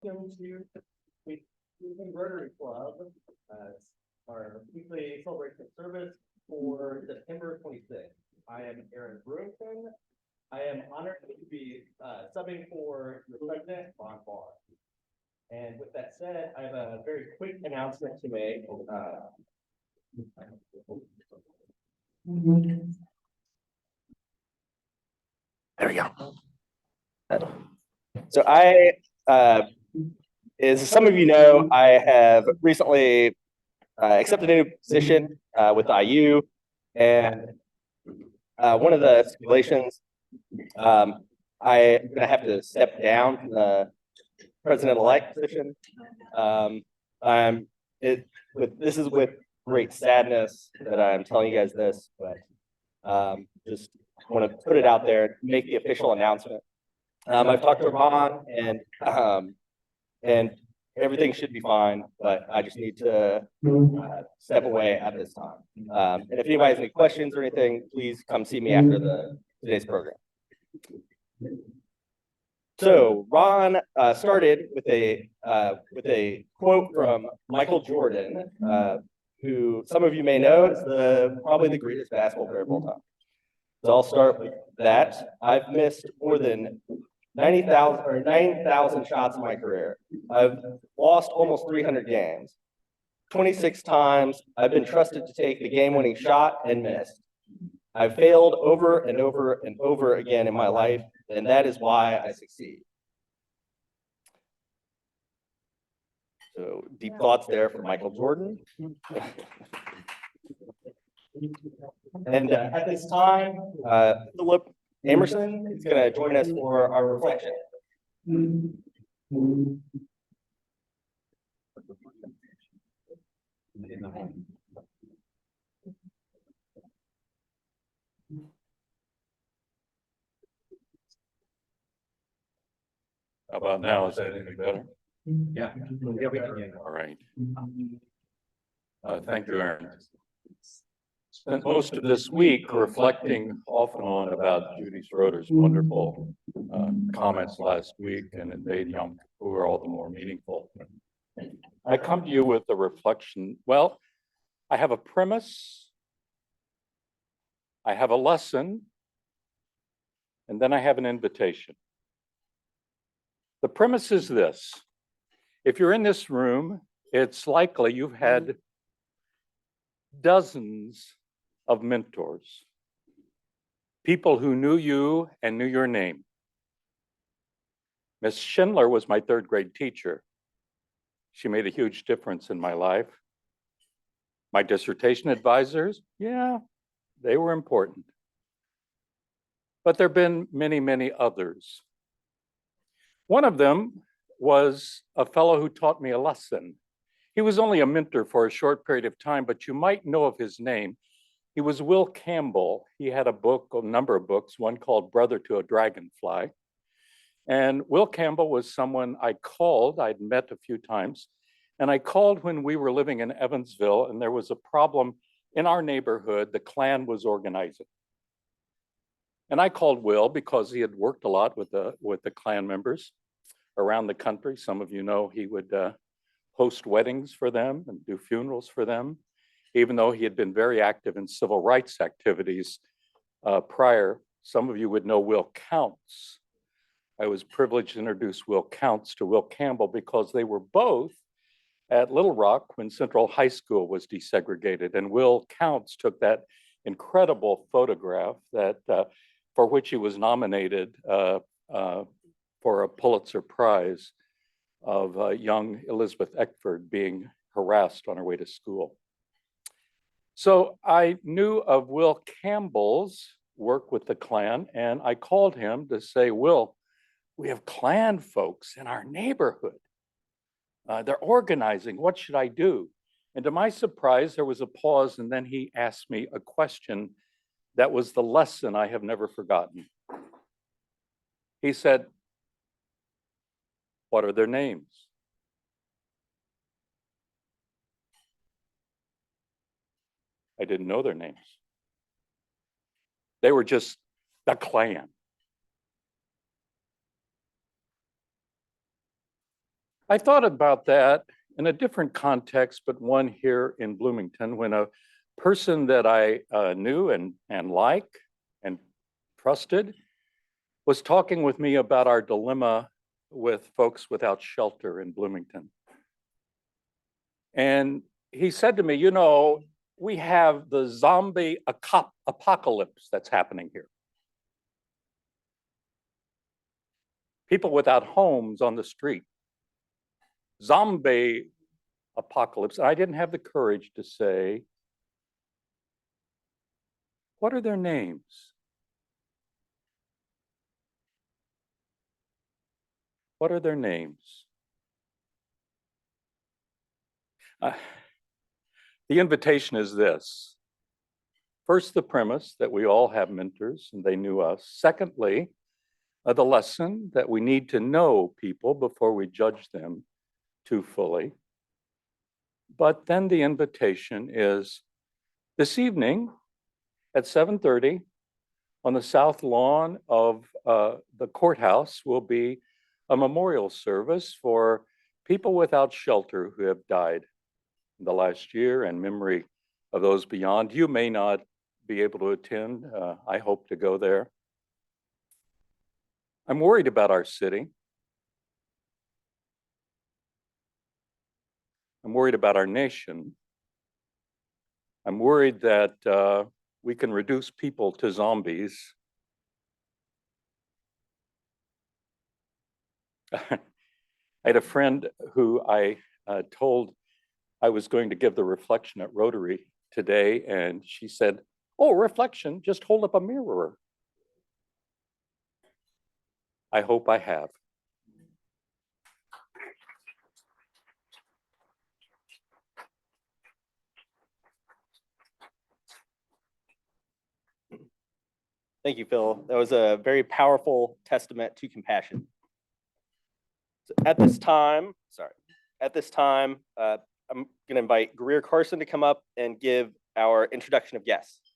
Welcome to the Rotary Club, our weekly celebration service for September 26th. I am Aaron Brewington. I am honored to be subbing for the president, Ron Barr. And with that said, I have a very quick announcement to make. There we go. So as some of you know, I have recently accepted a new position with IU, and one of the stipulations, I'm going to have to step down from the president-elect position. This is with great sadness that I'm telling you guys this, but just want to put it out there, make the official announcement. I've talked to Ron, and everything should be fine, but I just need to step away at this time. And if anybody has any questions or anything, please come see me after today's program. So Ron started with a quote from Michael Jordan, who some of you may know is probably the greatest basketball player of all time. So I'll start with that. I've missed more than 9,000 shots in my career. I've lost almost 300 games. 26 times I've been trusted to take the game-winning shot and missed. I've failed over and over and over again in my life, and that is why I succeed. So deep thoughts there from Michael Jordan. And at this time, Philip Emerson is going to join us for our reflection. How about now? Is that any better? Yeah, we can. All right. Thank you, Aaron. Spent most of this week reflecting off and on about Judy Schroeder's wonderful comments last week, and it made Yom Kippur all the more meaningful. I come to you with a reflection. Well, I have a premise, I have a lesson, and then I have an invitation. The premise is this. If you're in this room, it's likely you've had dozens of mentors, people who knew you and knew your name. Miss Schindler was my third grade teacher. She made a huge difference in my life. My dissertation advisors, yeah, they were important. But there have been many, many others. One of them was a fellow who taught me a lesson. He was only a mentor for a short period of time, but you might know of his name. He was Will Campbell. He had a number of books, one called Brother to a Dragonfly. And Will Campbell was someone I called, I'd met a few times, and I called when we were living in Evansville and there was a problem in our neighborhood. The Klan was organizing. And I called Will because he had worked a lot with the Klan members around the country. Some of you know he would host weddings for them and do funerals for them, even though he had been very active in civil rights activities prior. Some of you would know Will Counts. I was privileged to introduce Will Counts to Will Campbell because they were both at Little Rock when Central High School was desegregated. And Will Counts took that incredible photograph that for which he was nominated for a Pulitzer Prize of young Elizabeth Eckford being harassed on her way to school. So I knew of Will Campbell's work with the Klan, and I called him to say, Will, we have Klan folks in our neighborhood. They're organizing. What should I do? And to my surprise, there was a pause, and then he asked me a question that was the lesson I have never forgotten. He said, what are their names? I didn't know their names. They were just the Klan. I thought about that in a different context, but one here in Bloomington, when a person that I knew and like and trusted was talking with me about our dilemma with folks without shelter in Bloomington. And he said to me, you know, we have the zombie apocalypse that's happening here. People without homes on the street. Zombie apocalypse. I didn't have the courage to say, what are their names? What are their names? The invitation is this. First, the premise that we all have mentors and they knew us. Secondly, the lesson that we need to know people before we judge them too fully. But then the invitation is this evening at 7:30 on the south lawn of the courthouse will be a memorial service for people without shelter who have died in the last year and memory of those beyond. You may not be able to attend. I hope to go there. I'm worried about our city. I'm worried about our nation. I'm worried that we can reduce people to zombies. I had a friend who I told I was going to give the reflection at Rotary today, and she said, "Oh, reflection, just hold up a mirror." I hope I have. Thank you, Phil. That was a very powerful testament to compassion. So at this time, I'm going to invite Greer Carson to come up and give our introduction of guests.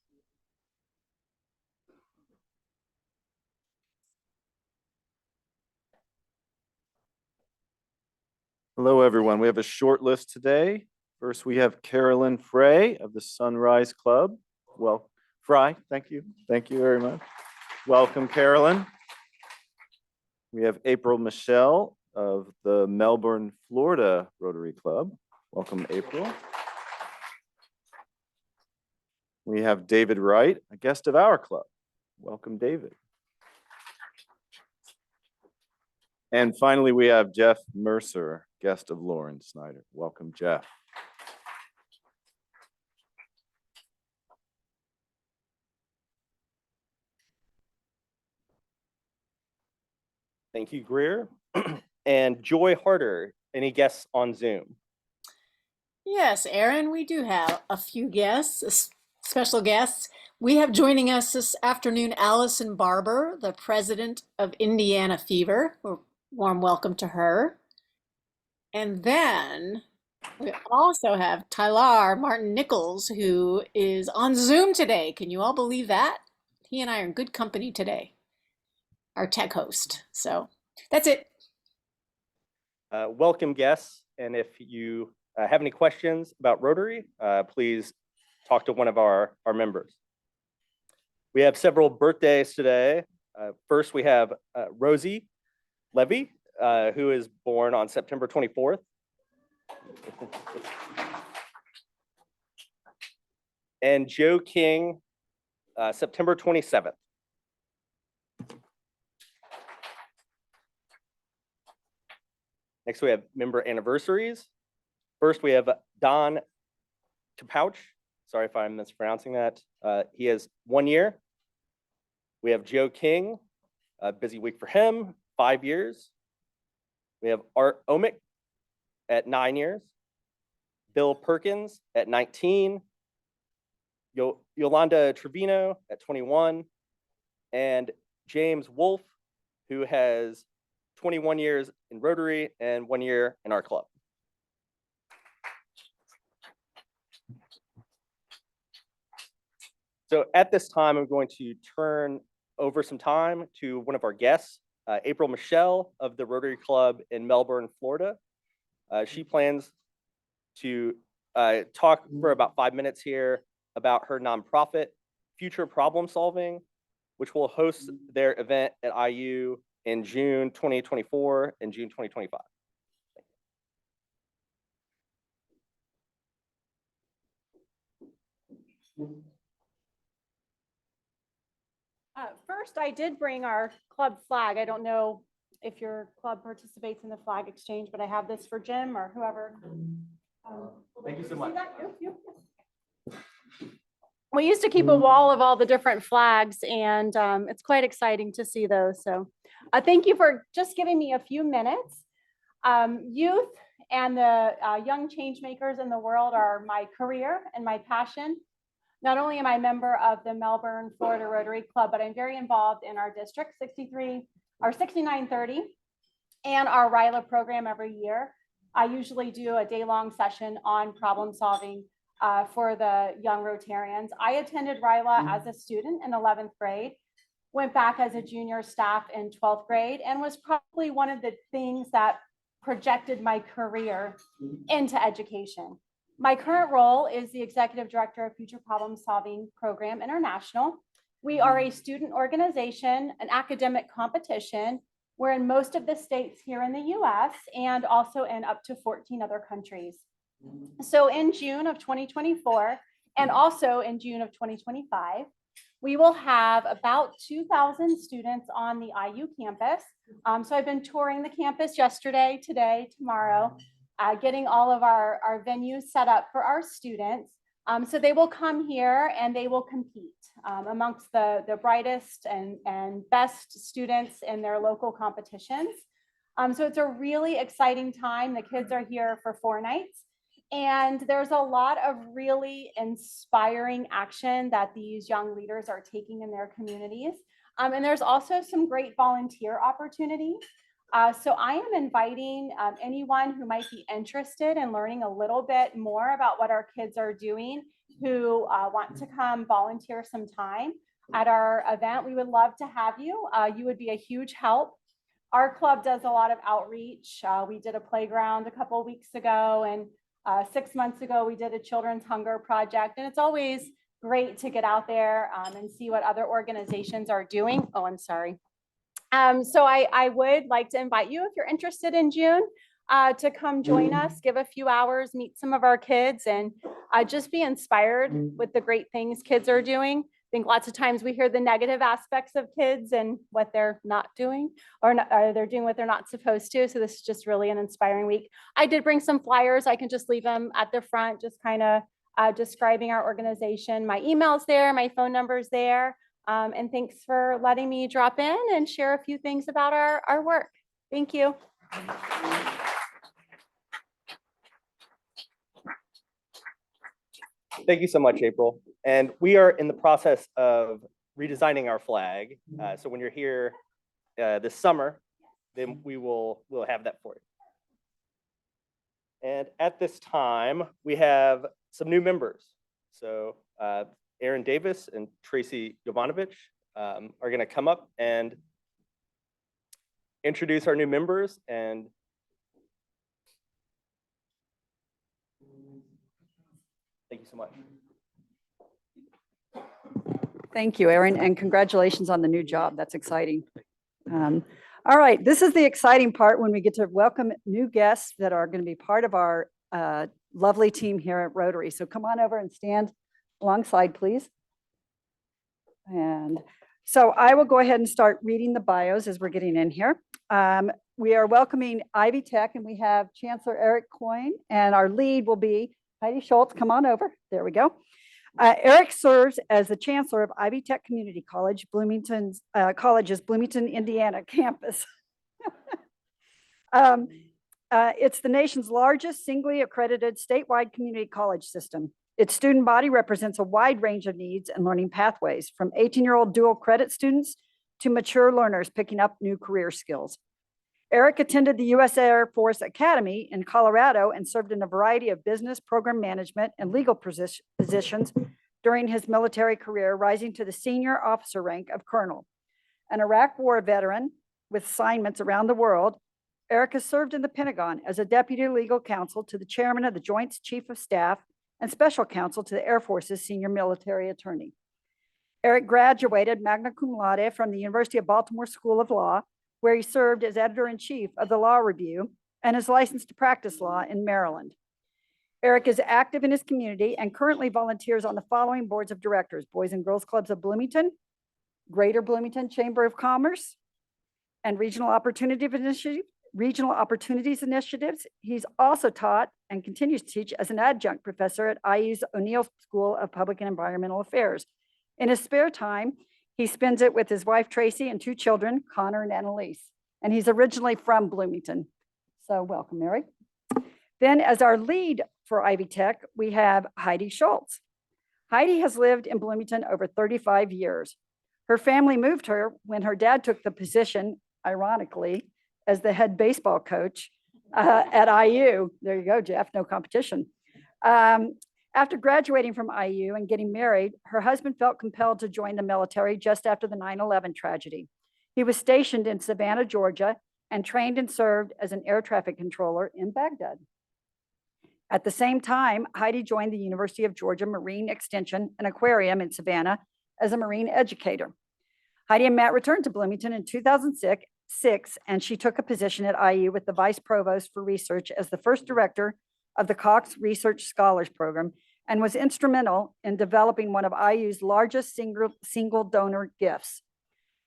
Hello, everyone. We have a short list today. First, we have Carolyn Frey of the Sunrise Club. Well, Fry, thank you. Thank you very much. Welcome, Carolyn. We have April Michelle of the Melbourne, Florida Rotary Club. Welcome, April. We have David Wright, a guest of our club. Welcome, David. And finally, we have Jeff Mercer, guest of Lauren Snyder. Welcome, Jeff. Thank you, Greer. And Joy Harder, any guests on Zoom? Yes, Aaron, we do have a few guests, special guests. We have joining us this afternoon Allison Barber, the president of Indiana Fever. A warm welcome to her. And then we also have Tyler Martin Nichols, who is on Zoom today. Can you all believe that? He and I are in good company today, our tech host. So that's it. Welcome, guests. And if you have any questions about Rotary, please talk to one of our members. We have several birthdays today. First, we have Rosie Levy, who is born on September 24th. And Joe King, September 27th. Next, we have member anniversaries. First, we have Don Capouch. Sorry if I'm mispronouncing that. He has 1 year. We have Joe King, a busy week for him, 5 years. We have Art Omick at 9 years. Bill Perkins at 19. Yolanda Trevino at 21. And James Wolf, who has 21 years in Rotary and 1 year in our club. So at this time, I'm going to turn over some time to one of our guests, April Michelle of the Rotary Club in Melbourne, Florida. She plans to talk for about 5 minutes here about her nonprofit, Future Problem Solving, which will host their event at IU in June 2024 and June 2025. First, I did bring our club flag. I don't know if your club participates in the flag exchange, but I have this for Jim or whoever. Thank you so See much. that? Yep. We used to keep a wall of all the different flags, and it's quite exciting to see those. So thank you for just giving me a few minutes. Youth and the young change makers in the world are my career and my passion. Not only am I a member of the Melbourne, Florida Rotary Club, but I'm very involved in our district 63 or 6930 and our RILA program every year. I usually do a day-long session on problem solving for the young Rotarians. I attended RILA as a student in 11th grade, went back as a junior staff in 12th grade, and was probably one of the things that projected my career into education. My current role is the Executive Director of Future Problem Solving Program International. We are a student organization, an academic competition. We're in most of the states here in the US and also in up to 14 other countries. So in June of 2024 and also in June of 2025, we will have about 2,000 students on the IU campus. So I've been touring the campus yesterday, today, tomorrow, getting all of our venues set up for our students. So they will come here and they will compete amongst the brightest and best students in their local competitions. So it's a really exciting time. The kids are here for 4 nights. And there's a lot of really inspiring action that these young leaders are taking in their communities. And there's also some great volunteer opportunities. So I am inviting anyone who might be interested in learning a little bit more about what our kids are doing, who want to come volunteer some time at our event. We would love to have you. You would be a huge help. Our club does a lot of outreach. We did a playground a couple of weeks ago, and 6 months ago, we did a children's hunger project. And it's always great to get out there and see what other organizations are doing. Oh, I'm sorry. So I would like to invite you, if you're interested in June, to come join us, give a few hours, meet some of our kids, and just be inspired with the great things kids are doing. I think lots of times we hear the negative aspects of kids and what they're not doing, or they're doing what they're not supposed to. So this is just really an inspiring week. I did bring some flyers. I can just leave them at the front, just kind of describing our organization. My email's there, my phone number's there. And thanks for letting me drop in and share a few things about our work. Thank you. Thank you so much, April. And we are in the process of redesigning our flag. So when you're here this summer, then we'll have that for you. And at this time, we have some new members. So Aaron Davis and Tracy Jovanovich are going to come up and introduce our new members. And thank you so much. Thank you, Aaron, and congratulations on the new job. That's exciting. All right, this is the exciting part when we get to welcome new guests that are going to be part of our lovely team here at Rotary. So come on over and stand alongside, please. And so I will go ahead and start reading the bios as we're getting in here. We are welcoming Ivy Tech, and we have Chancellor Eric Coyne, and our lead will be Heidi Schultz. Come on over. There we go. Eric serves as the Chancellor of Ivy Tech Community College, College's Bloomington, Indiana campus. It's the nation's largest singly accredited statewide community college system. Its student body represents a wide range of needs and learning pathways, from 18-year-old dual credit students to mature learners picking up new career skills. Eric attended the U.S. Air Force Academy in Colorado and served in a variety of business, program management, and legal positions during his military career, rising to the senior officer rank of colonel. An Iraq War veteran with assignments around the world, Eric has served in the Pentagon as a deputy legal counsel to the chairman of the Joint Chief of Staff and special counsel to the Air Force's senior military attorney. Eric graduated magna cum laude from the University of Baltimore School of Law, where he served as editor-in-chief of the Law Review and is licensed to practice law in Maryland. Eric is active in his community and currently volunteers on the following boards of directors: Boys and Girls Clubs of Bloomington, Greater Bloomington Chamber of Commerce, and Regional Opportunities Initiatives. He's also taught and continues to teach as an adjunct professor at IU's O'Neill School of Public and Environmental Affairs. In his spare time, he spends it with his wife, Tracy, and 2 children, Connor and Annalise. And he's originally from Bloomington. So welcome, Eric. Then as our lead for Ivy Tech, we have Heidi Schultz. Heidi has lived in Bloomington over 35 years. Her family moved her when her dad took the position, ironically, as the head baseball coach at IU. There you go, Jeff, no competition. After graduating from IU and getting married, her husband felt compelled to join the military just after the 9/11 tragedy. He was stationed in Savannah, Georgia, and trained and served as an air traffic controller in Baghdad. At the same time, Heidi joined the University of Georgia Marine Extension and Aquarium in Savannah as a marine educator. Heidi and Matt returned to Bloomington in 2006, and she took a position at IU with the Vice Provost for Research as the first director of the Cox Research Scholars Program, and was instrumental in developing one of IU's largest single donor gifts.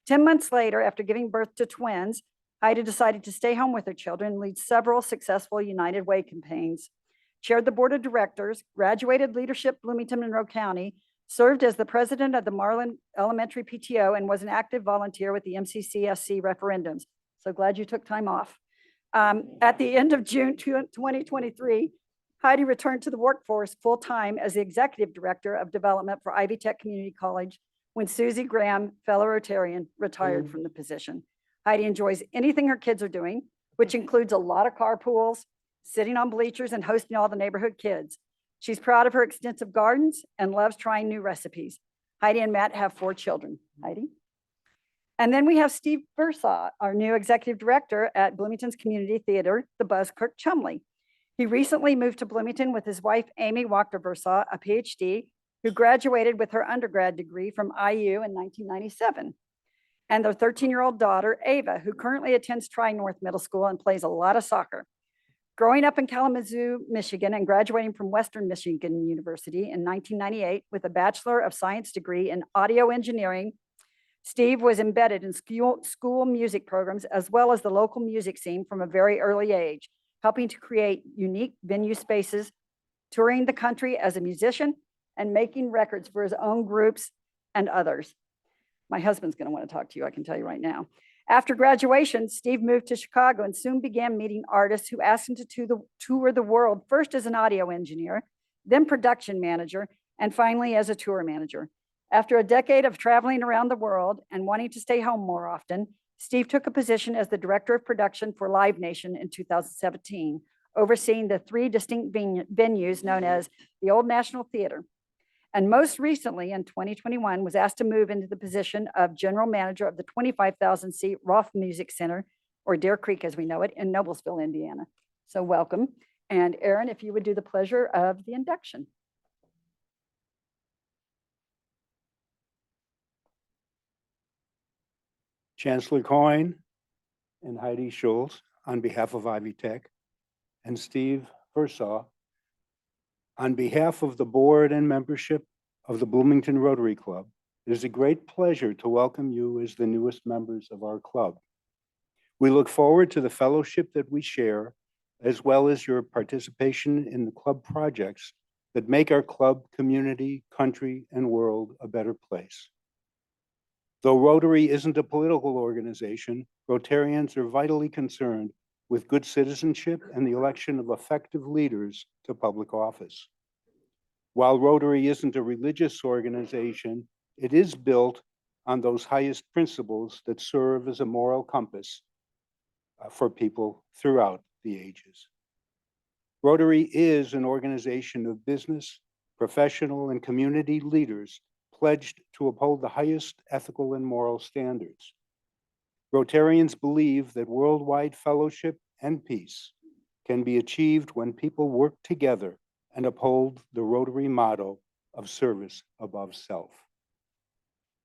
10 months later, after giving birth to twins, Heidi decided to stay home with her children and lead several successful United Way campaigns. Chaired the board of directors, graduated leadership Bloomington Monroe County, served as the president of the Marlin Elementary PTO, and was an active volunteer with the MCCSC referendums. So glad you took time off. At the end of June 2023, Heidi returned to the workforce full-time as the executive director of development for Ivy Tech Community College when Susie Graham, fellow Rotarian, retired from the position. Heidi enjoys anything her kids are doing, which includes a lot of carpools, sitting on bleachers, and hosting all the neighborhood kids. She's proud of her extensive gardens and loves trying new recipes. Heidi and Matt have 4 children. Heidi? And then we have Steve Versaw, our new executive director at Bloomington's Community Theater, the Buzzkirk Chumley. He recently moved to Bloomington with his wife, Amy Wachter Versaw, a PhD, who graduated with her undergrad degree from IU in 1997. And their 13-year-old daughter, Ava, who currently attends Tri-North Middle School and plays a lot of soccer. Growing up in Kalamazoo, Michigan, and graduating from Western Michigan University in 1998 with a Bachelor of Science degree in audio engineering, Steve was embedded in school music programs as well as the local music scene from a very early age, helping to create unique venue spaces, touring the country as a musician, and making records for his own groups and others. My husband's going to want to talk to you, I can tell you right now. After graduation, Steve moved to Chicago and soon began meeting artists who asked him to tour the world, first as an audio engineer, then production manager, and finally as a tour manager. After a decade of traveling around the world and wanting to stay home more often, Steve took a position as the director of production for Live Nation in 2017, overseeing the 3 distinct venues known as the Old National Theater. And most recently, in 2021, was asked to move into the position of general manager of the 25,000-seat Roth Music Center, or Deer Creek as we know it, in Noblesville, Indiana. So welcome. And Aaron, if you would do the pleasure of the induction. Chancellor Coyne and Heidi Schultz on behalf of Ivy Tech, and Steve Versaw on behalf of the board and membership of the Bloomington Rotary Club. It is a great pleasure to welcome you as the newest members of our club. We look forward to the fellowship that we share, as well as your participation in the club projects that make our club, community, country, and world a better place. Though Rotary isn't a political organization, Rotarians are vitally concerned with good citizenship and the election of effective leaders to public office. While Rotary isn't a religious organization, it is built on those highest principles that serve as a moral compass for people throughout the ages. Rotary is an organization of business, professional, and community leaders pledged to uphold the highest ethical and moral standards. Rotarians believe that worldwide fellowship and peace can be achieved when people work together and uphold the Rotary motto of service above self.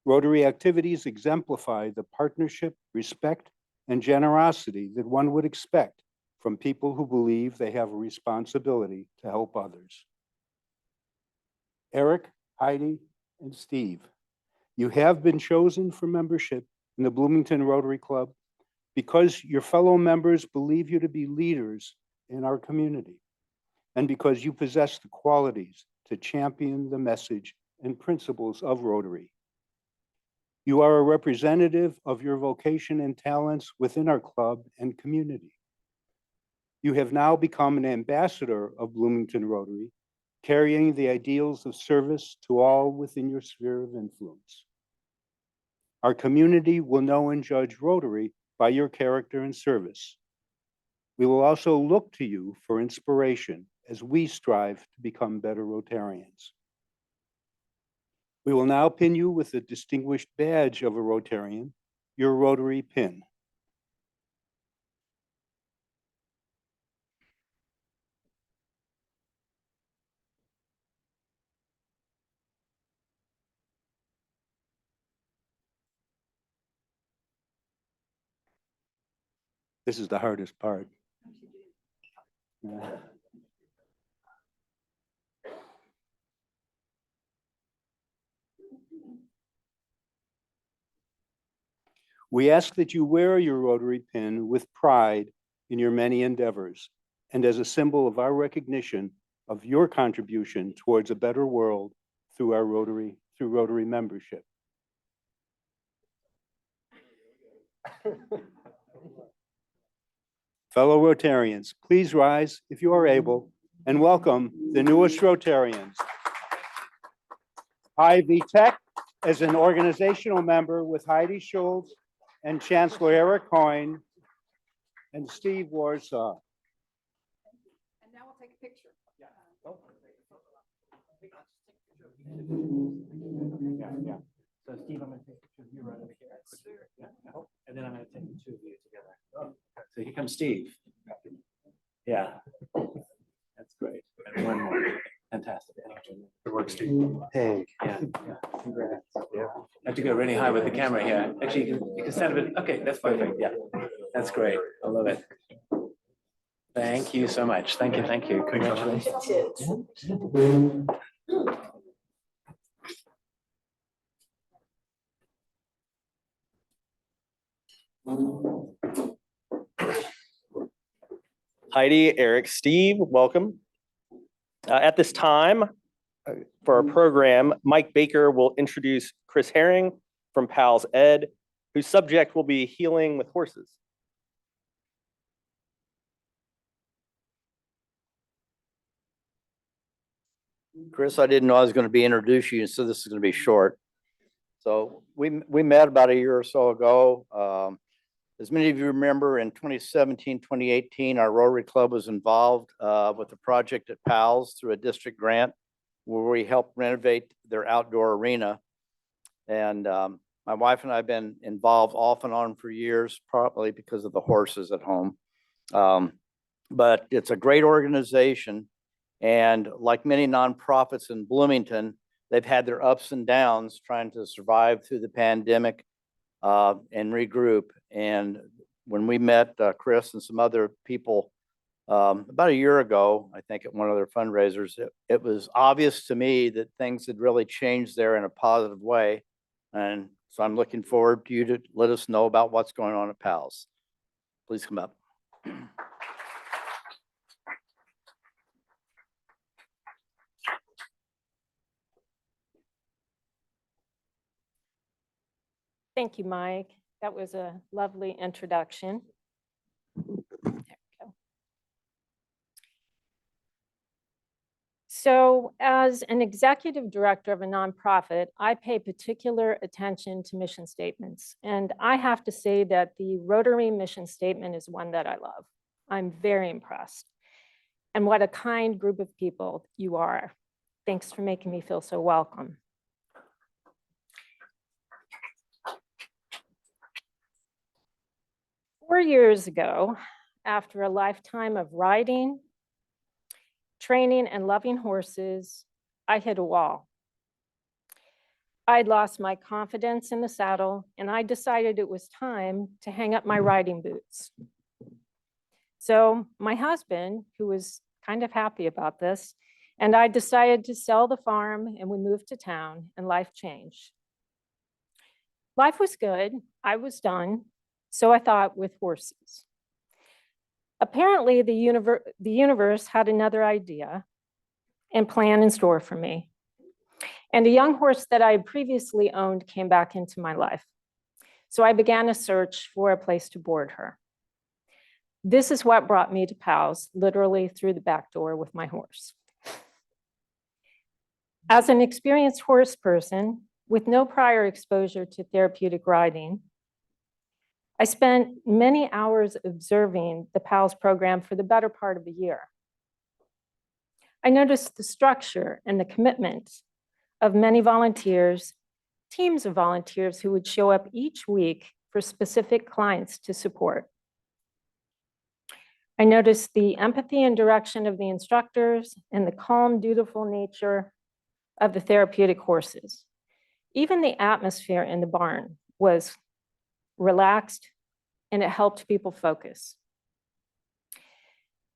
Rotary activities exemplify the partnership, respect, and generosity that one would expect from people who believe they have a responsibility to help others. Eric, Heidi, and Steve, you have been chosen for membership in the Bloomington Rotary Club because your fellow members believe you to be leaders in our community, and because you possess the qualities to champion the message and principles of Rotary. You are a representative of your vocation and talents within our club and community. You have now become an ambassador of Bloomington Rotary, carrying the ideals of service to all within your sphere of influence. Our community will know and judge Rotary by your character and service. We will also look to you for inspiration as we strive to become better Rotarians. We will now pin you with the distinguished badge of a Rotarian, your Rotary pin. This is the hardest part. Yeah. We ask that you wear your Rotary pin with pride in your many endeavors and as a symbol of our recognition of your contribution towards a better world through Rotary membership. Fellow Rotarians, please rise if you are able and welcome the newest Rotarians. Ivy Tech as an organizational member with Heidi Schultz and Chancellor Eric Coyne and Steve Warsaw. And now we'll take a picture. Yeah. So Steve, I'm gonna take a picture of you right over here. Yeah, and then I'm gonna take the two of you together. So here comes Steve. Yeah. That's great. And one more. Fantastic. Good work, Steve. Hey. Yeah. Congrats. Yeah. Have to go really high with the camera here. Actually, you can stand a bit. Okay, that's perfect. Yeah. That's great. I love it. Thank you so much. Thank you. Thank you. Congratulations. Heidi, Eric, Steve, welcome. At this time, for our program, Mike Baker will introduce Chris Herring from PALS Ed, whose subject will be healing with horses. Chris, I didn't know I was going to be introducing you, so this is going to be short. So we met about a year or so ago. As many of you remember, in 2017, 2018, our Rotary Club was involved with a project at PALS through a district grant where we helped renovate their outdoor arena. And my wife and I have been involved off and on for years, probably because of the horses at home. But it's a great organization. And like many nonprofits in Bloomington, they've had their ups and downs trying to survive through the pandemic and regroup. And when we met Chris and some other people about a year ago, I think at one of their fundraisers, it was obvious to me that things had really changed there in a positive way. And so I'm looking forward to you to let us know about what's going on at PALS. Please come up. Thank you, Mike. That was a lovely introduction. There we go. So as an executive director of a nonprofit, I pay particular attention to mission statements. And I have to say that the Rotary mission statement is one that I love. I'm very impressed. And what a kind group of people you are. Thanks for making me feel so welcome. Four years ago, after a lifetime of riding, training, and loving horses, I hit a wall. I'd lost my confidence in the saddle, and I decided it was time to hang up my riding boots. So my husband, who was kind of happy about this, and I decided to sell the farm, and we moved to town, and life changed. Life was good. I was done. So I thought with horses. Apparently, the universe had another idea and plan in store for me. And a young horse that I had previously owned came back into my life. So I began a search for a place to board her. This is what brought me to PALS, literally through the back door with my horse. As an experienced horse person with no prior exposure to therapeutic riding, I spent many hours observing the PALS program for the better part of a year. I noticed the structure and the commitment of many volunteers, teams of volunteers who would show up each week for specific clients to support. I noticed the empathy and direction of the instructors and the calm, dutiful nature of the therapeutic horses. Even the atmosphere in the barn was relaxed, and it helped people focus.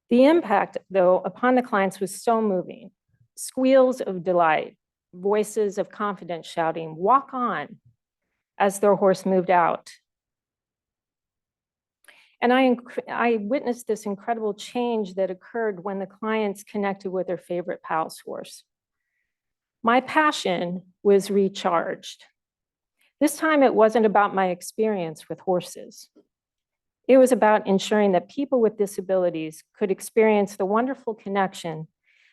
The impact, though, upon the clients was so moving. Squeals of delight, voices of confidence shouting, "Walk on," as their horse moved out. And I witnessed this incredible change that occurred when the clients connected with their favorite PALS horse. My passion was recharged. This time it wasn't about my experience with horses. It was about ensuring that people with disabilities could experience the wonderful connection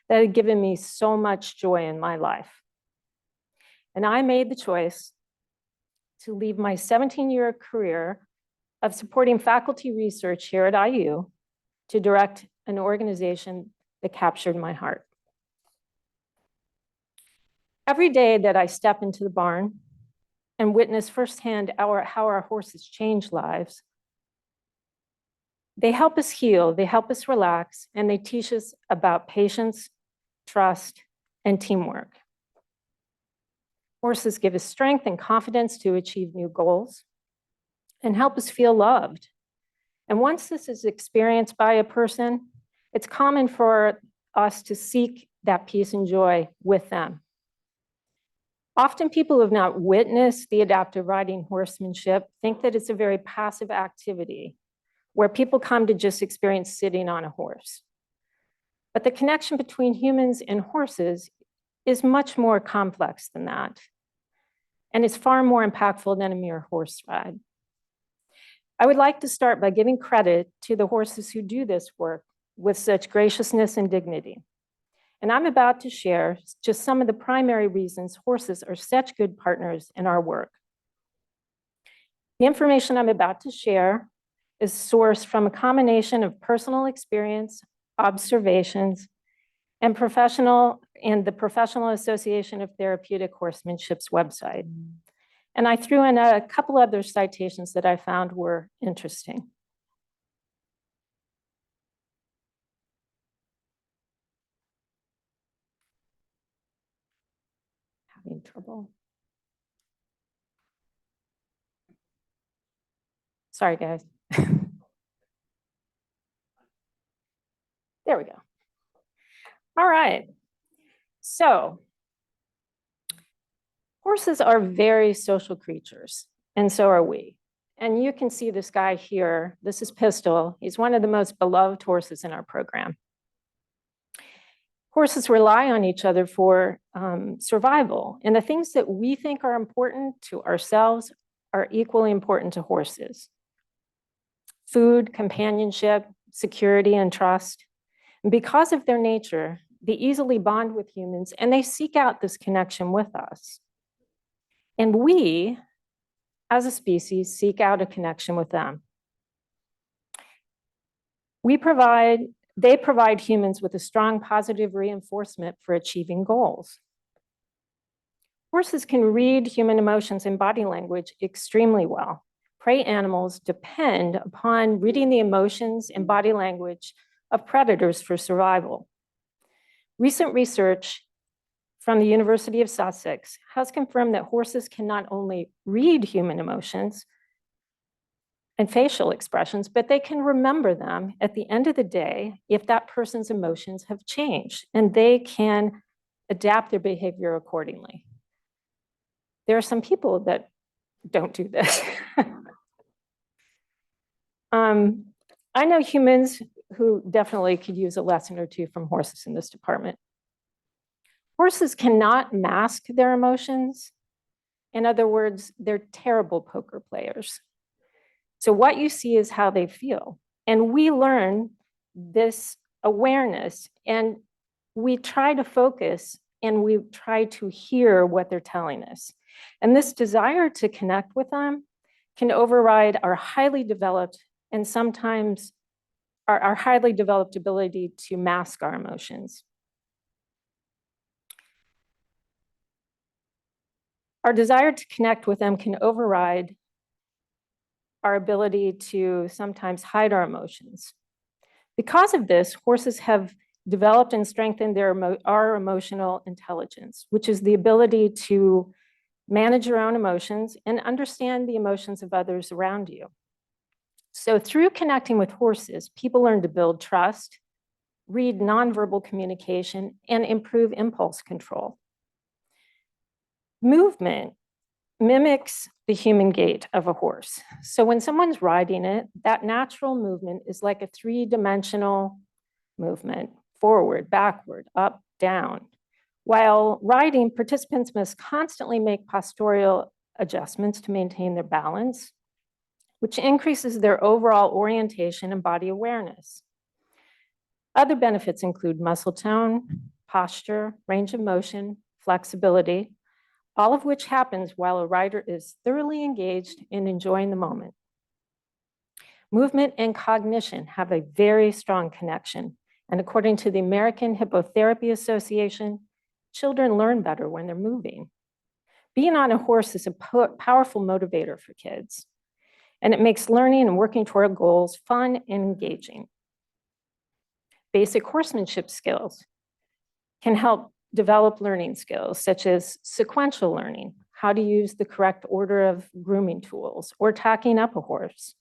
that had given me so much joy in my life. And I made the choice to leave my 17-year career of supporting faculty research here at IU to direct an organization that captured my heart. Every day that I step into the barn and witness firsthand how our horses change lives, they help us heal, they help us relax, and they teach us about patience, trust, and teamwork. Horses give us strength and confidence to achieve new goals and help us feel loved. And once this is experienced by a person, it's common for us to seek that peace and joy with them. Often people who have not witnessed the adaptive riding horsemanship think that it's a very passive activity where people come to just experience sitting on a horse. But the connection between humans and horses is much more complex than that. And it's far more impactful than a mere horse ride. I would like to start by giving credit to the horses who do this work with such graciousness and dignity. And I'm about to share just some of the primary reasons horses are such good partners in our work. The information I'm about to share is sourced from a combination of personal experience, observations, and the Professional Association of Therapeutic Horsemanship's website. And I threw in a couple other citations that I found were interesting. Having trouble. Sorry, guys. There we go. All right. So, horses are very social creatures, and so are we. And you can see this guy here. This is Pistol. He's one of the most beloved horses in our program. Horses rely on each other for survival, and the things that we think are important to ourselves are equally important to horses. Food, companionship, security, and trust. And because of their nature, they easily bond with humans, and they seek out this connection with us. And we, as a species, seek out a connection with them. They provide humans with a strong positive reinforcement for achieving goals. Horses can read human emotions and body language extremely well, Prey animals depend upon reading the emotions and body language of predators for survival. Recent research from the University of Sussex has confirmed that horses can not only read human emotions and facial expressions, but they can remember them at the end of the day if that person's emotions have changed, and they can adapt their behavior accordingly. There are some people that don't do this. I know humans who definitely could use a lesson or two from horses in this department. Horses cannot mask their emotions. In other words, they're terrible poker players. So what you see is how they feel. And we learn this awareness, and we try to focus and we try to hear what they're telling us. And this desire to connect with them can override our highly developed and sometimes our highly developed ability to mask our emotions. Our desire to connect with them can override our ability to sometimes hide our emotions. Because of this, horses have developed and strengthened our emotional intelligence, which is the ability to manage your own emotions and understand the emotions of others around you. So through connecting with horses, people learn to build trust, read nonverbal communication, and improve impulse control. Movement mimics the human gait of a horse. So when someone's riding it, that natural movement is like a three-dimensional movement: forward, backward, up, down. While riding, participants must constantly make postural adjustments to maintain their balance, which increases their overall orientation and body awareness. Other benefits include muscle tone, posture, range of motion, flexibility, all of which happens while a rider is thoroughly engaged in enjoying the moment. Movement and cognition have a very strong connection, and according to the American Hippotherapy Association, children learn better when they're moving. Being on a horse is a powerful motivator for kids, and it makes learning and working toward goals fun and engaging. Basic horsemanship skills can help develop learning skills such as sequential learning, how to use the correct order of grooming tools, or tacking up a horse.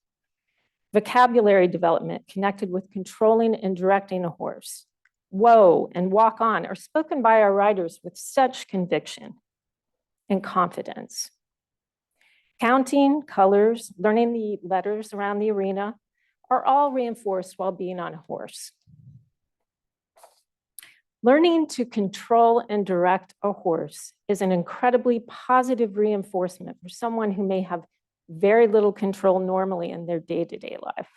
Vocabulary development connected with controlling and directing a horse. Whoa and walk on are spoken by our riders with such conviction and confidence. Counting, colors, learning the letters around the arena are all reinforced while being on a horse. Learning to control and direct a horse is an incredibly positive reinforcement for someone who may have very little control normally in their day-to-day life.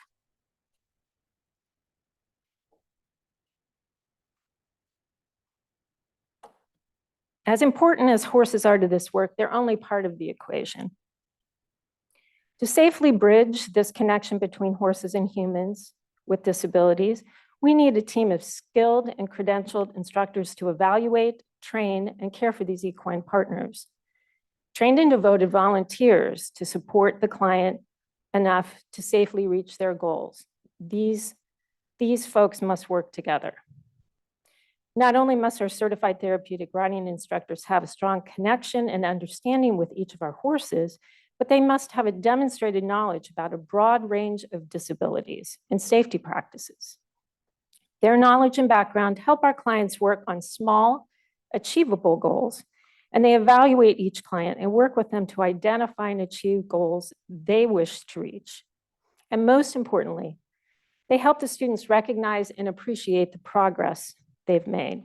As important as horses are to this work, they're only part of the equation. To safely bridge this connection between horses and humans with disabilities, we need a team of skilled and credentialed instructors to evaluate, train, and care for these equine partners. Trained and devoted volunteers to support the client enough to safely reach their goals. These folks must work together. Not only must our certified therapeutic riding instructors have a strong connection and understanding with each of our horses, but they must have a demonstrated knowledge about a broad range of disabilities and safety practices. Their knowledge and background help our clients work on small, achievable goals, and they evaluate each client and work with them to identify and achieve goals they wish to reach. And most importantly, they help the students recognize and appreciate the progress they've made.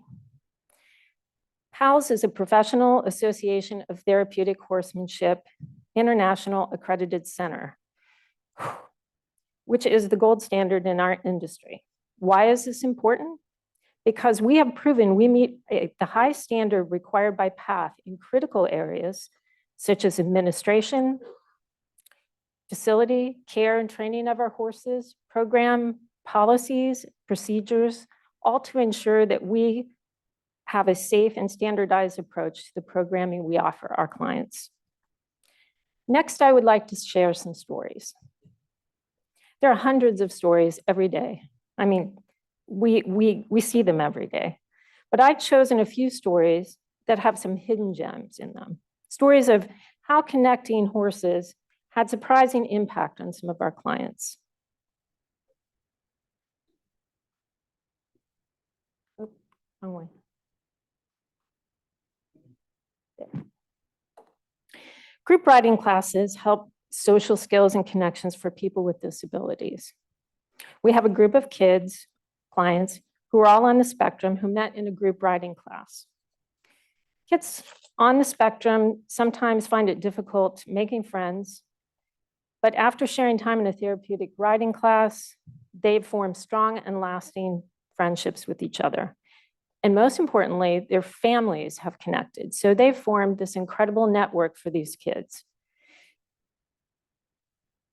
PALS is a Professional Association of Therapeutic Horsemanship International Accredited Center, which is the gold standard in our industry. Why is this important? Because we have proven we meet the high standard required by PATH in critical areas such as administration, facility, care and training of our horses, program policies, procedures, all to ensure that we have a safe and standardized approach to the programming we offer our clients. Next, I would like to share some stories. There are hundreds of stories every day. I mean, we see them every day. But I've chosen a few stories that have some hidden gems in them. Stories of how connecting horses had surprising impact on some of our clients. Oh, wrong way. There. Group riding classes help social skills and connections for people with disabilities. We have a group of kids, clients, who are all on the spectrum who met in a group riding class. Kids on the spectrum sometimes find it difficult making friends, but after sharing time in a therapeutic riding class, they've formed strong and lasting friendships with each other. And most importantly, their families have connected. So they've formed this incredible network for these kids.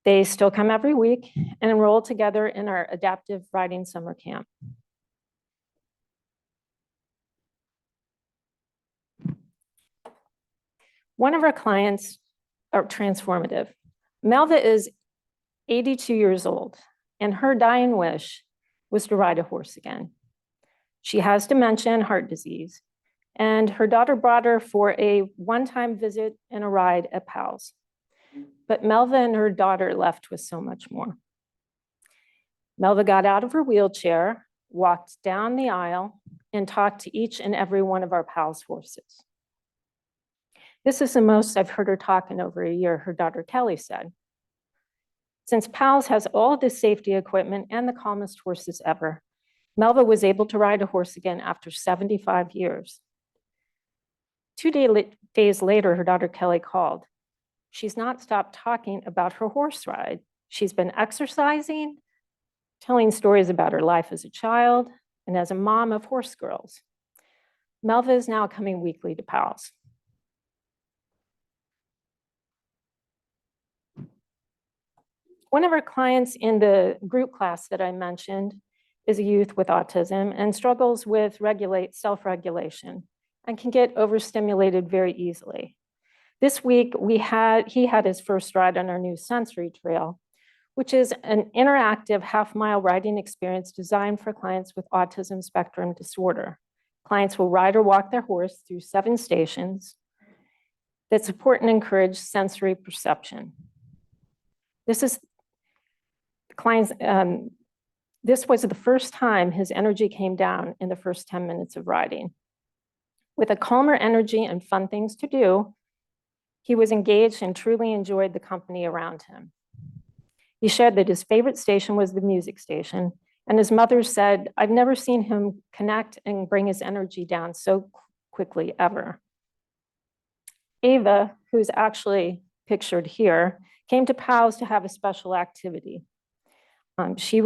They still come every week and enroll together in our adaptive riding summer camp. One of our clients are transformative. Melva is 82 years old, and her dying wish was to ride a horse again. She has dementia and heart disease, and her daughter brought her for a one-time visit and a ride at PALS. But Melva and her daughter left with so much more. Melva got out of her wheelchair, walked down the aisle, and talked to each and every one of our PALS horses. This is the most I've heard her talk in over a year, her daughter Kelly said. Since PALS has all the safety equipment and the calmest horses ever, Melva was able to ride a horse again after 75 years. 2 days later, her daughter Kelly called. She's not stopped talking about her horse ride. She's been exercising, telling stories about her life as a child and as a mom of horse girls. Melva is now coming weekly to PALS. One of our clients in the group class that I mentioned is a youth with autism and struggles with self-regulation and can get overstimulated very easily. This week, he had his first ride on our new sensory trail, which is an interactive half-mile riding experience designed for clients with autism spectrum disorder. Clients will ride or walk their horse through 7 stations that support and encourage sensory perception. This was the first time his energy came down in the first 10 minutes of riding. With a calmer energy and fun things to do, he was engaged and truly enjoyed the company around him. He shared that his favorite station was the music station, and his mother said, "I've never seen him connect and bring his energy down so quickly ever." Ava, who's actually pictured here, came to PALS to have a special activity. She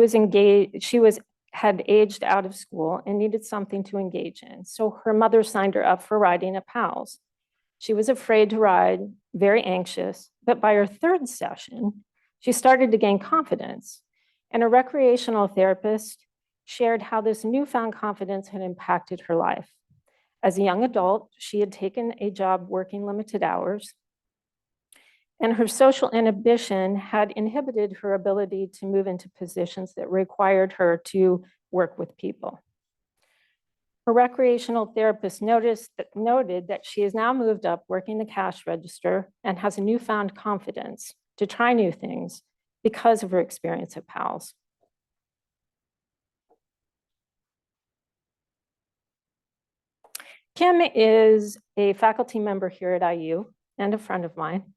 had aged out of school and needed something to engage in. So her mother signed her up for riding at PALS. She was afraid to ride, very anxious, but by her 3rd session, she started to gain confidence. And a recreational therapist shared how this newfound confidence had impacted her life. As a young adult, she had taken a job working limited hours, and her social inhibition had inhibited her ability to move into positions that required her to work with people. Her recreational therapist noted that she has now moved up working the cash register and has a newfound confidence to try new things because of her experience at PALS. Kim is a faculty member here at IU and a friend of mine.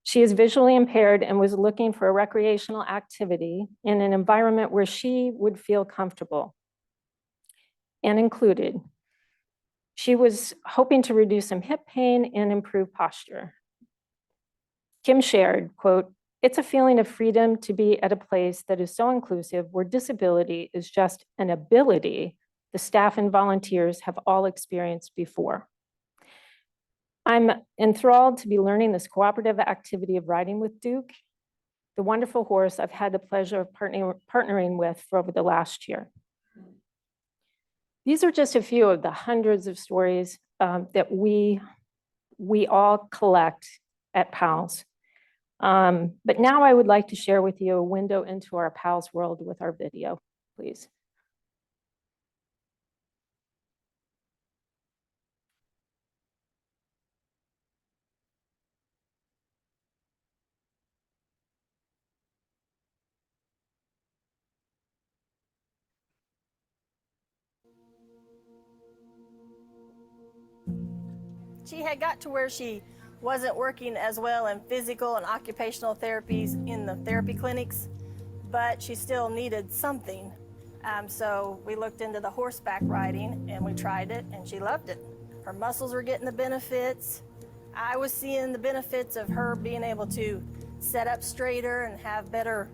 She is visually impaired and was looking for a recreational activity in an environment where she would feel comfortable and included. She was hoping to reduce some hip pain and improve posture. Kim shared, quote, "It's a feeling of freedom to be at a place that is so inclusive where disability is just an ability the staff and volunteers have all experienced before. I'm enthralled to be learning this cooperative activity of riding with Duke, the wonderful horse I've had the pleasure of partnering with for over the last year." These are just a few of the hundreds of stories that we all collect at PALS. But now I would like to share with you a window into our PALS world with our video, please. She had got to where she wasn't working as well in physical and occupational therapies in the therapy clinics, but she still needed something. So we looked into the horseback riding and we tried it and she loved it. Her muscles were getting the benefits. I was seeing the benefits of her being able to set up straighter and have better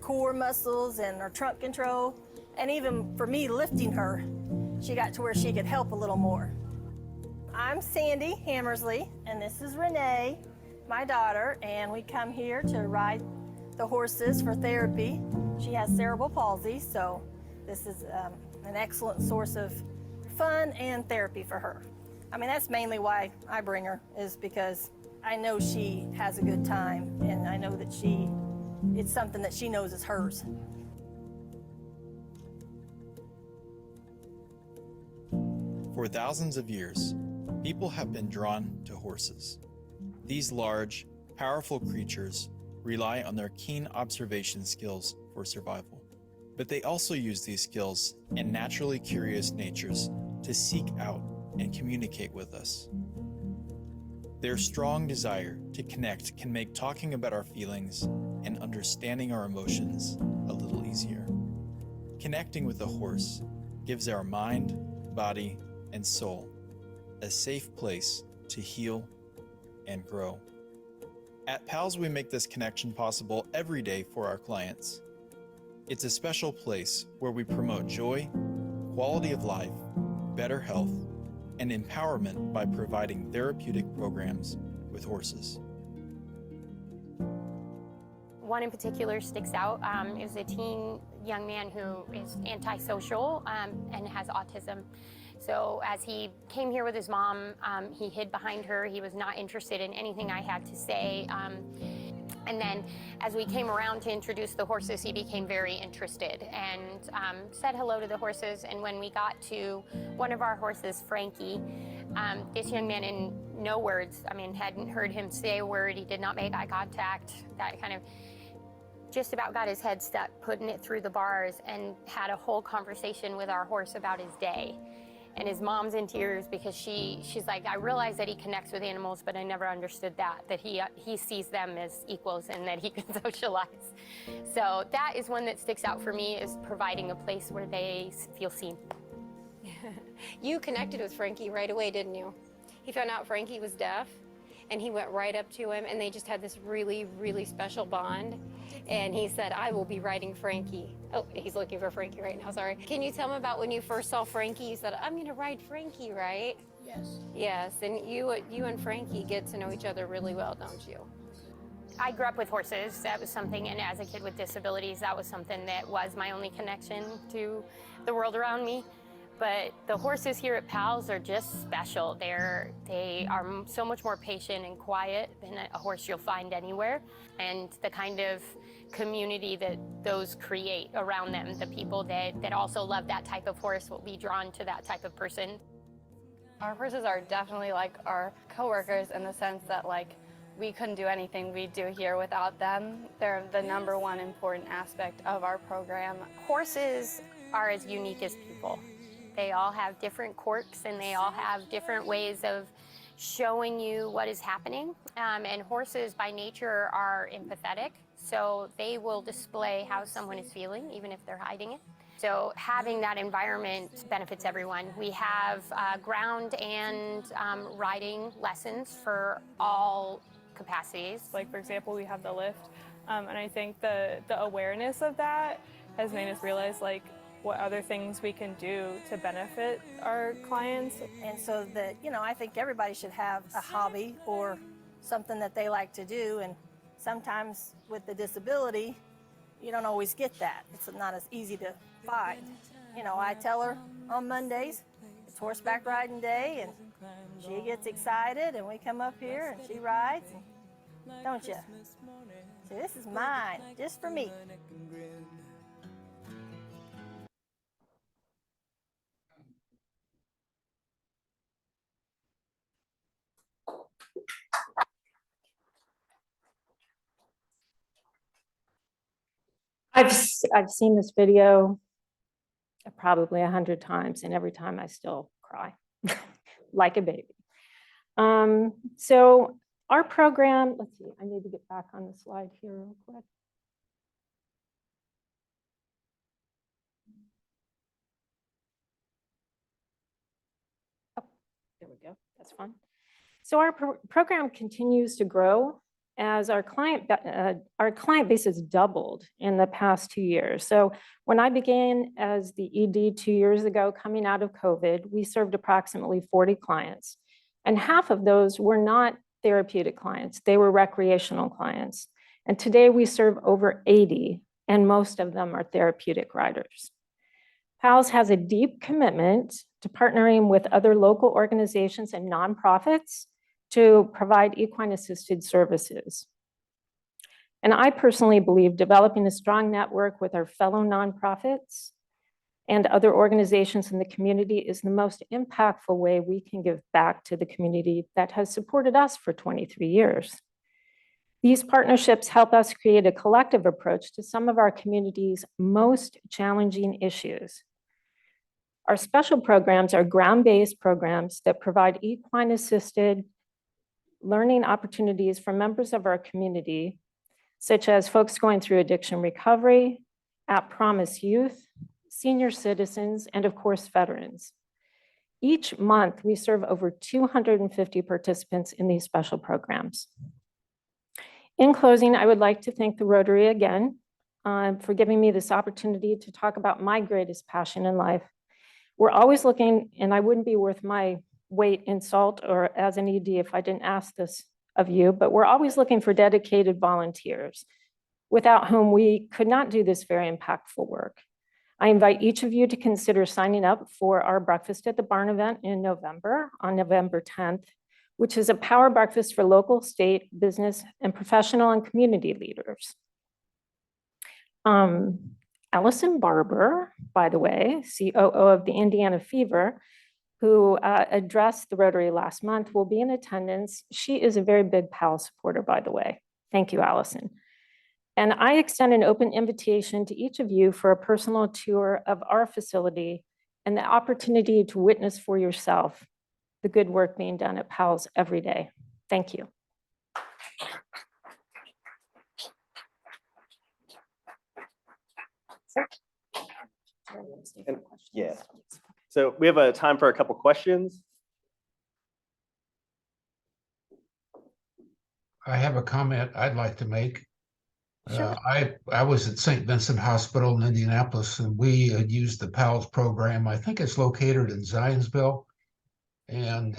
core muscles and her trunk control. And even for me lifting her, she got to where she could help a little more. I'm Sandy Hammersley, and this is Renee, my daughter, and we come here to ride the horses for therapy. She has cerebral palsy, so this is an excellent source of fun and therapy for her. I mean, that's mainly why I bring her, is because I know she has a good time, and I know that it's something that she knows is hers. For thousands of years, people have been drawn to horses. These large, powerful creatures rely on their keen observation skills for survival. But they also use these skills and naturally curious natures to seek out and communicate with us. Their strong desire to connect can make talking about our feelings and understanding our emotions a little easier. Connecting with a horse gives our mind, body, and soul a safe place to heal and grow. At PALS, we make this connection possible every day for our clients. It's a special place where we promote joy, quality of life, better health, and empowerment by providing therapeutic programs with horses. One in particular sticks out. It was a teen young man who is antisocial and has autism. So as he came here with his mom, he hid behind her. He was not interested in anything I had to say. And then as we came around to introduce the horses, he became very interested and said hello to the horses. And when we got to one of our horses, Frankie, this young man in no words, I mean, hadn't heard him say a word. He did not make eye contact, that kind of, just about got his head stuck, putting it through the bars, and had a whole conversation with our horse about his day. And his mom's in tears because she's like, I realize that he connects with animals, but I never understood that he sees them as equals and that he can socialize. So that is one that sticks out for me, is providing a place where they feel seen. You connected with Frankie right away, didn't you? He found out Frankie was deaf, and he went right up to him, and they just had this really, really special bond. And he said, I will be riding Frankie. Oh, he's looking for Frankie right now, sorry. Can you tell him about when you first saw Frankie? You said, I'm gonna ride Frankie, right? Yes. Yes, and you and Frankie get to know each other really well, don't you? I grew up with horses. That was something, and as a kid with disabilities, that was something that was my only connection to the world around me. But the horses here at PALS are just special. They are so much more patient and quiet than a horse you'll find anywhere. And the kind of community that those create around them, the people that also love that type of horse will be drawn to that type of person. Our horses are definitely like our coworkers in the sense that we couldn't do anything we do here without them. They're the #1 important aspect of our program. Horses are as unique as people. They all have different quirks and they all have different ways of showing you what is happening. And horses by nature are empathetic, so they will display how someone is feeling, even if they're hiding it. So having that environment benefits everyone. We have ground and riding lessons for all capacities. Like, for example, we have the lift, and I think the awareness of that has made us realize what other things we can do to benefit our clients. And so that, I think everybody should have a hobby or something that they like to do. And sometimes with the disability, you don't always get that. It's not as easy to find. I tell her on Mondays, it's horseback riding day, and she gets excited, and we come up here and she rides. And don't you? So this is mine, just for me. I've seen this video probably 100 times, and every time I still cry like a baby. So our program, let's see, I need to get back on the slide here real quick. Oh, there we go. That's fun. So our program continues to grow as our client base has doubled in the past 2 years. So when I began as the ED 2 years ago, coming out of COVID, we served approximately 40 clients. And half of those were not therapeutic clients. They were recreational clients. And today we serve over 80, and most of them are therapeutic riders. PALS has a deep commitment to partnering with other local organizations and nonprofits to provide equine-assisted services. And I personally believe developing a strong network with our fellow nonprofits and other organizations in the community is the most impactful way we can give back to the community that has supported us for 23 years. These partnerships help us create a collective approach to some of our community's most challenging issues. Our special programs are ground-based programs that provide equine-assisted learning opportunities for members of our community, such as folks going through addiction recovery, At Promise Youth, senior citizens, and of course, veterans. Each month, we serve over 250 participants in these special programs. In closing, I would like to thank the Rotary again for giving me this opportunity to talk about my greatest passion in life. We're always looking, and I wouldn't be worth my weight in salt or as an ED if I didn't ask this of you, but we're always looking for dedicated volunteers without whom we could not do this very impactful work. I invite each of you to consider signing up for our Breakfast at the Barn event in November, on November 10th, which is a power breakfast for local, state, business, and professional and community leaders. Allison Barber, by the way, COO of the Indiana Fever, who addressed the Rotary last month, will be in attendance. She is a very big PALS supporter, by the way. Thank you, Allison. And I extend an open invitation to each of you for a personal tour of our facility and the opportunity to witness for yourself the good work being done at PALS every day. Thank you. And, yeah. So we have a time for a couple questions. I have a comment I'd like to make. I was at St. Vincent Hospital in Indianapolis, and we had used the PALS program. I think it's located in Zionsville, and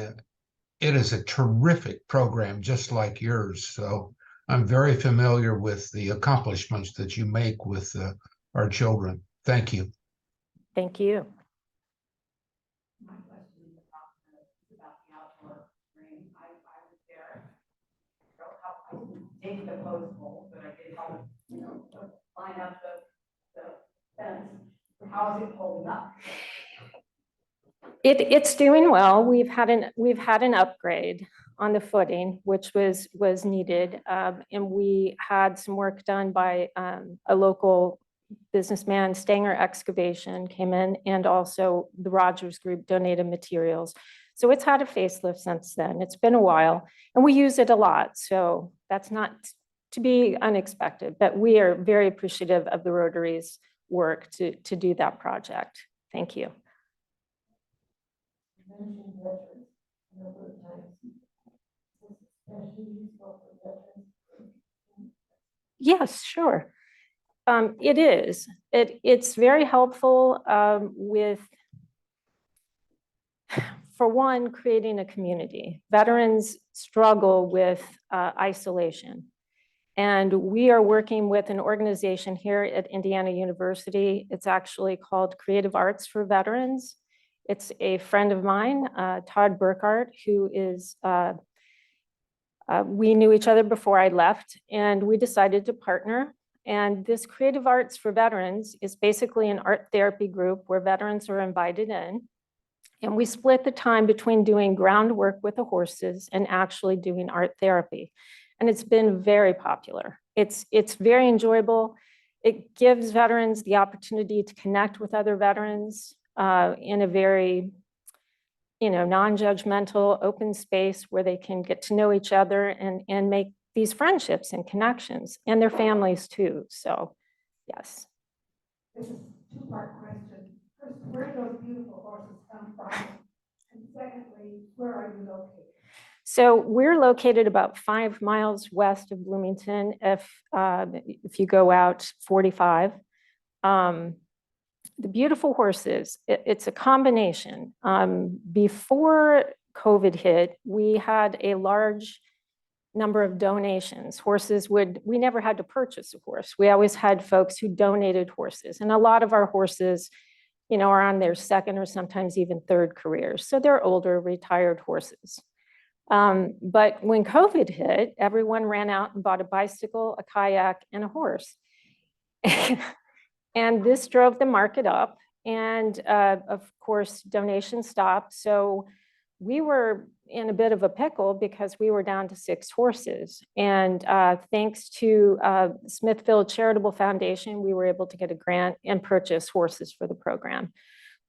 it is a terrific program, just like yours. So I'm very familiar with the accomplishments that you make with our children. Thank you. Thank you. My question is about the outdoor ring. I was there. I didn't take the post hole, but I did help, line up the fence. How is it holding up? It's doing well. We've had an upgrade on the footing, which was needed, and we had some work done by a local businessman. Stanger Excavation came in, and also the Rogers Group donated materials. So it's had a facelift since then. It's been a while, and we use it a lot. So that's not to be unexpected, but we are very appreciative of the Rotary's work to do that project. Thank you. Yes, sure. It is. It's very helpful with, for one, creating a community. Veterans struggle with isolation. And we are working with an organization here at Indiana University. It's actually called Creative Arts for Veterans. It's a friend of mine, Todd Burkhart, who is We knew each other before I left, and we decided to partner. And this Creative Arts for Veterans is basically an art therapy group where veterans are invited in. And we split the time between doing groundwork with the horses and actually doing art therapy. And it's been very popular. It's very enjoyable. It gives veterans the opportunity to connect with other veterans in a very, non-judgmental, open space where they can get to know each other and make these friendships and connections, and their families too. So, yes. This is a two-part question. First, where do those beautiful horses come from? And secondly, where are you located? So we're located about 5 miles west of Bloomington. If you go out 45, the beautiful horses, it's a combination. Before COVID hit, we had a large number of donations. We never had to purchase a horse. We always had folks who donated horses. And a lot of our horses, are on their second or sometimes even third careers. So they're older, retired horses. But when COVID hit, everyone ran out and bought a bicycle, a kayak, and a horse. And this drove the market up. And of course, donations stopped. So we were in a bit of a pickle because we were down to 6 horses. And thanks to Smithfield Charitable Foundation, we were able to get a grant and purchase horses for the program.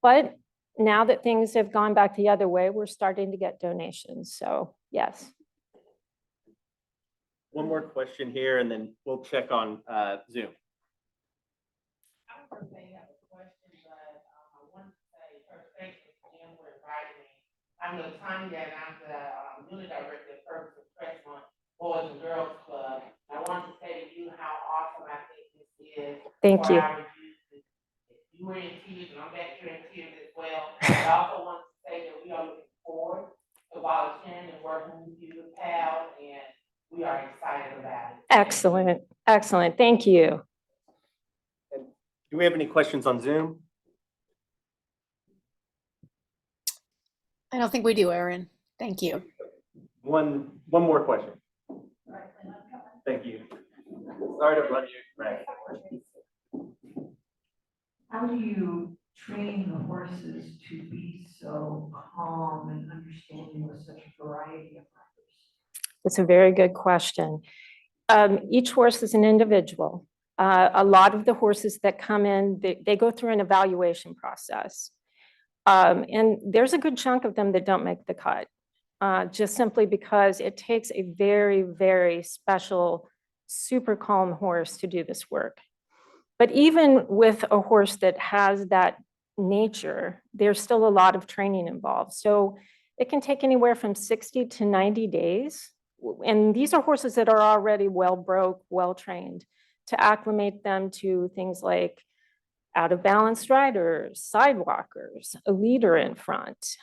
But now that things have gone back the other way, we're starting to get donations. So yes. One more question here, and then we'll check on Zoom. I have a question, but I want to say first, thank you again for inviting me. I'm Latanya, and I'm the unit director of Purpose Express on Boys and Girls Club. I want to say to you how awesome I think this is. Thank you. You were in tears, and I'm back here in tears as well. I also want to say that we are looking forward to volunteering and working with you, Pal, and we are excited about it. Excellent. Excellent. Thank you. Do we have any questions on Zoom? I don't think we do, Erin. Thank you. One more question. Thank you. Sorry to run you back. How do you train the horses to be so calm and understanding with such a variety of riders? It's a very good question. Each horse is an individual. A lot of the horses that come in, they go through an evaluation process. And there's a good chunk of them that don't make the cut, just simply because it takes a very, very special, super calm horse to do this work. But even with a horse that has that nature, there's still a lot of training involved. So it can take anywhere from 60 to 90 days. And these are horses that are already well broke, well trained, to acclimate them to things like out of balance riders, sidewalkers, a leader in front.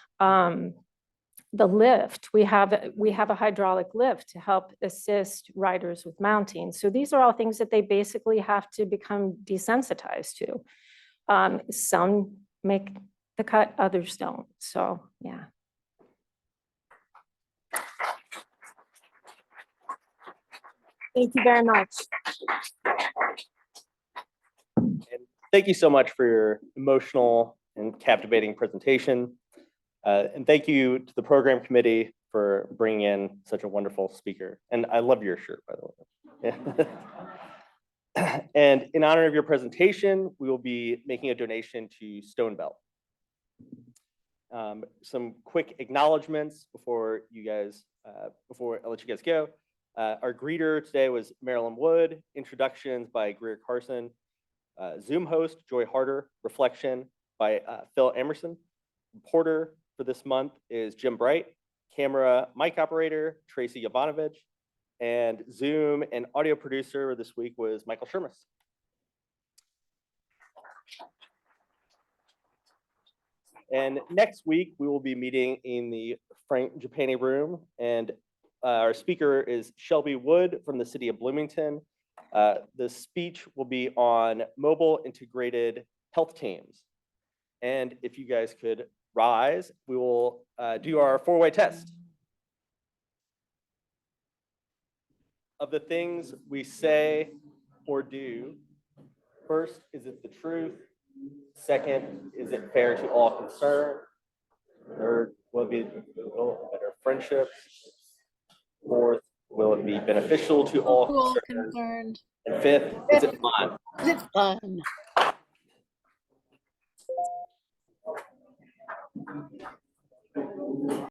The lift, we have a hydraulic lift to help assist riders with mounting. So these are all things that they basically have to become desensitized to. Some make the cut, others don't. So yeah. Thank you very much. And thank you so much for your emotional and captivating presentation. And thank you to the program committee for bringing in such a wonderful speaker. And I love your shirt, by the way. And in honor of your presentation, we will be making a donation to Stone Belt. Some quick acknowledgements before I let you guys go. Our greeter today was Marilyn Wood, introductions by Greer Carson, Zoom host Joy Harder, reflection by Phil Emerson, reporter for this month is Jim Bright, camera mic operator Tracy Yovanovich, and Zoom and audio producer this week was Michael Shermis. And next week we will be meeting in the Frank Japani room, and our speaker is Shelby Wood from the city of Bloomington. The speech will be on mobile integrated health teams. And if you guys could rise, we will do our 4-way test. of the things we say or do. First, is it the truth? Second, is it fair to all concerned? Third, will it be better friendships? Fourth, will it be beneficial to all All concerned? concerned. And fifth, is it fun? Is it fun?